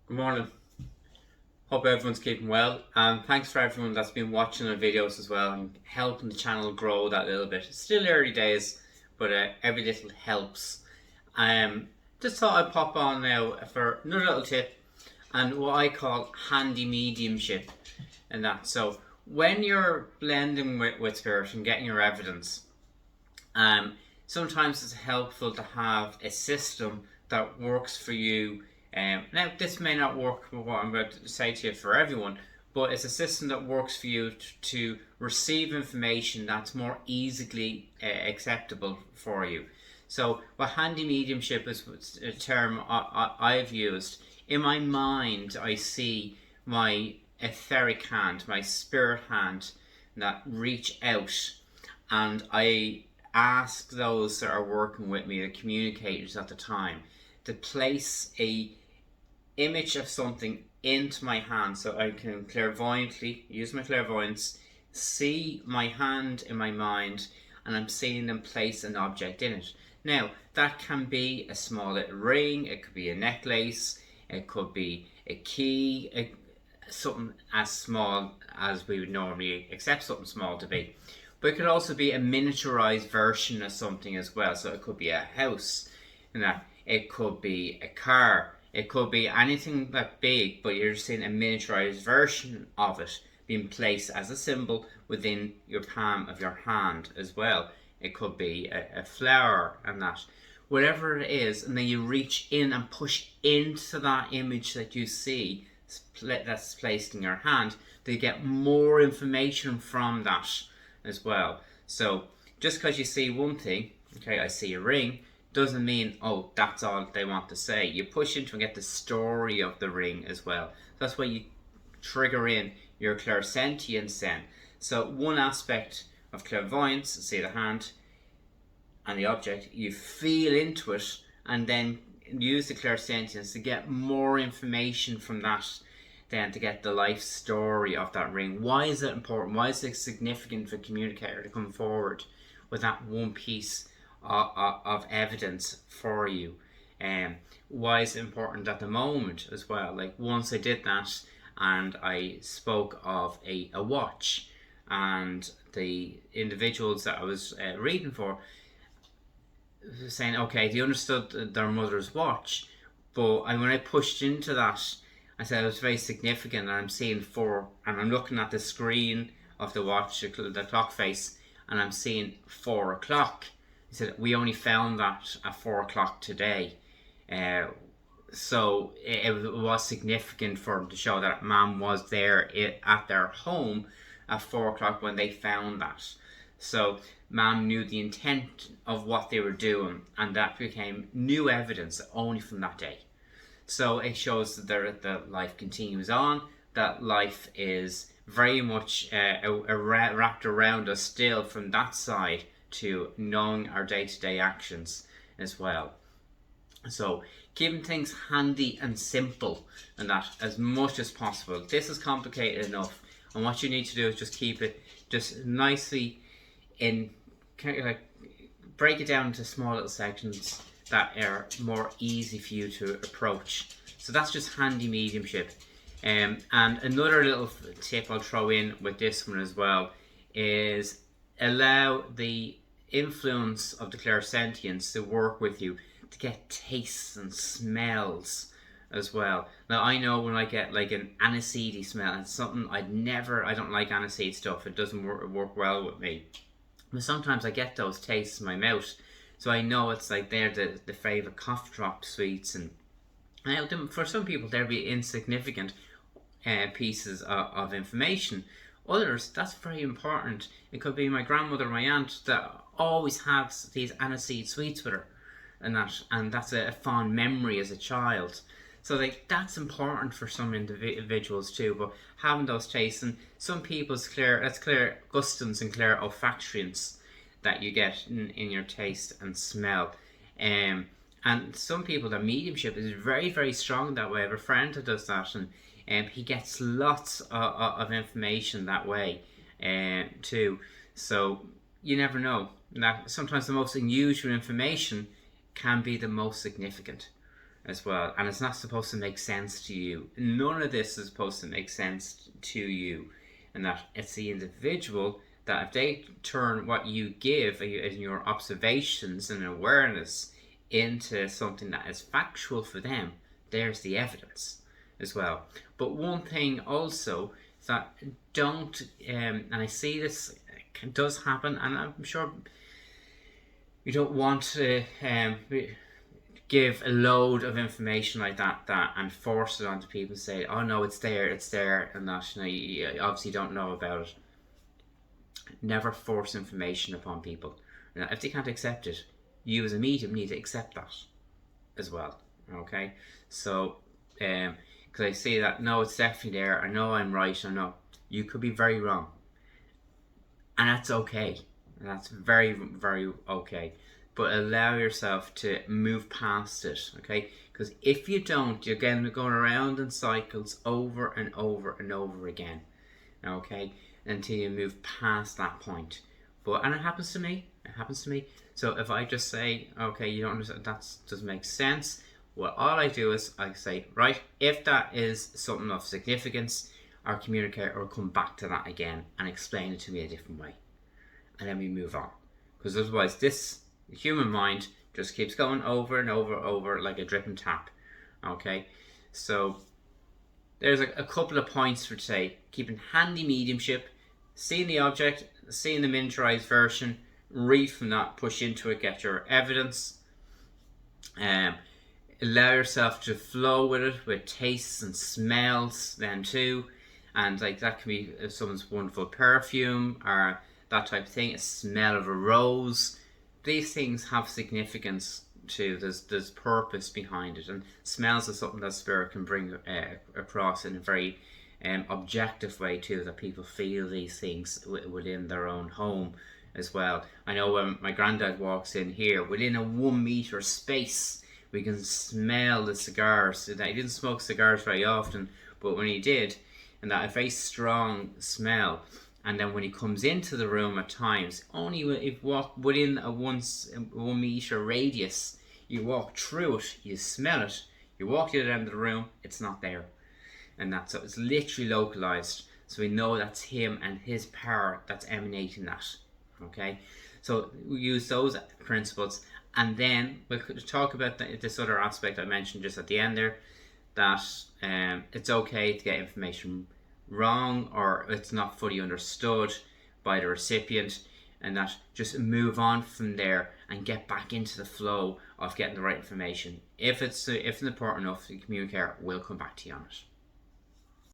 Good morning. Hope everyone's keeping well, and thanks for everyone that's been watching our videos as well and helping the channel grow that little bit. It's still early days, but every little helps. Just thought I'd pop on now for another little tip and what I call handy mediumship, and that. So when you're blending with spirit and getting your evidence, sometimes it's helpful to have a system that works for you. Now, this may not work for what I'm going to say to you for everyone, but it's a system that works for you to receive information that's more easily acceptable for you. So, what handy mediumship is a term I've used. In my mind, I see my etheric hand, my spirit hand, that reach out, and I ask those that are working with me, the communicators at the time, to place a image of something into my hand so I can clairvoyantly use my clairvoyance, see my hand in my mind, and I'm seeing them place an object in it. Now, that can be a small little ring, it could be a necklace, it could be a key, something as small as we would normally accept something small to be. But it could also be a miniaturized version of something as well. So it could be a house, and that it could be a car, it could be anything that big, but you're seeing a miniaturized version of it being placed as a symbol within your palm of your hand as well. It could be a flower and that. Whatever it is, and then you reach in and push into that image that you see that's placed in your hand to get more information from that as well. So just because you see one thing, okay, I see a ring, doesn't mean, oh, that's all they want to say. You push into and get the story of the ring as well. That's why you trigger in your clairsentience then. So one aspect of clairvoyance, say the hand and the object, you feel into it and then use the clairsentience to get more information from that, then to get the life story of that ring. Why is it important? Why is it significant for a communicator to come forward with that one piece of evidence for you? Why is it important at the moment as well? Like once I did that and I spoke of a watch, and the individuals that I was reading for saying, okay, they understood their mother's watch, but when I pushed into that, I said it was very significant, and I'm seeing four, and I'm looking at the screen of the watch, the clock face, and I'm seeing 4 o'clock. He said, we only found that at 4 o'clock today. So it was significant for them to show that Mum was there at their home at 4 o'clock when they found that. So Mum knew the intent of what they were doing, and that became new evidence only from that day. So it shows that life continues on, that life is very much wrapped around us still from that side to knowing our day-to-day actions as well. So keeping things handy and simple and that as much as possible. This is complicated enough, and what you need to do is just keep it just nicely in, kind of like break it down into small little sections that are more easy for you to approach. So that's just handy mediumship. And another little tip I'll throw in with this one as well is allow the influence of the clairsentience to work with you to get tastes and smells as well. Now I know when I get like an aniseedy smell, it's something I don't like aniseed stuff, it doesn't work well with me. But sometimes I get those tastes in my mouth, so I know it's like they're the favourite cough drop sweets, and for some people they'll be insignificant pieces of information. Others, that's very important. It could be my grandmother, my aunt, that always has these aniseed sweets with her, and that's a fond memory as a child. So like that's important for some individuals too. But having those tastes, and some people's clear gustums and clear olfactions that you get in your taste and smell. And some people, their mediumship is very, very strong that way. I have a friend who does that, and he gets lots of information that way too. So you never know. That sometimes the most unusual information can be the most significant. as well, and it's not supposed to make sense to you. None of this is supposed to make sense to you, and that it's the individual that if they turn what you give in your observations and awareness into something that is factual for them, there's the evidence as well. But one thing also is that don't, and I see this does happen, and I'm sure you don't want to give a load of information like that and force it onto people and say, oh no, it's there, and that, you obviously don't know about it. Never force information upon people. Now, if they can't accept it, you as a medium need to accept that as well. Okay, so because I say that, no, it's definitely there, I know I'm right, I know you could be very wrong, and that's okay, and that's very, very okay. But allow yourself to move past it, okay? Because if you don't, you're going around in cycles over and over and over again, okay? Until you move past that point. And it happens to me. It happens to me. So if I just say, okay, you don't understand, that doesn't make sense. Well, all I do is I say, right, if that is something of significance, our communicator will come back to that again and explain it to me a different way, and then we move on. Because otherwise, the human mind just keeps going over and over like a dripping tap. Okay, so there's a couple of points for today. Keeping handy mediumship, seeing the object, seeing the miniaturized version, read from that, push into it, get your evidence. Allow yourself to flow with it, with tastes and smells then too. And like that can be someone's wonderful perfume or that type of thing, a smell of a rose. These things have significance too. There's purpose behind it, and smells is something that spirit can bring across in a very objective way too, that people feel these things within their own home as well. I know when my granddad walks in here, within a 1 meter space, we can smell the cigars. He didn't smoke cigars very often, but when he did, and that a very strong smell. And then when he comes into the room at times, only if you walk within a 1 meter radius, you walk through it, you smell it, you walk to the end of the room, it's not there. And that's so it's literally localized. So we know that's him and his power that's emanating that. Okay? So we use those principles, and then we'll talk about this other aspect I mentioned just at the end there, that it's okay to get information wrong or it's not fully understood by the recipient, and that just move on from there and get back into the flow of getting the right information. If it's important enough, the communicator will come back to you on it.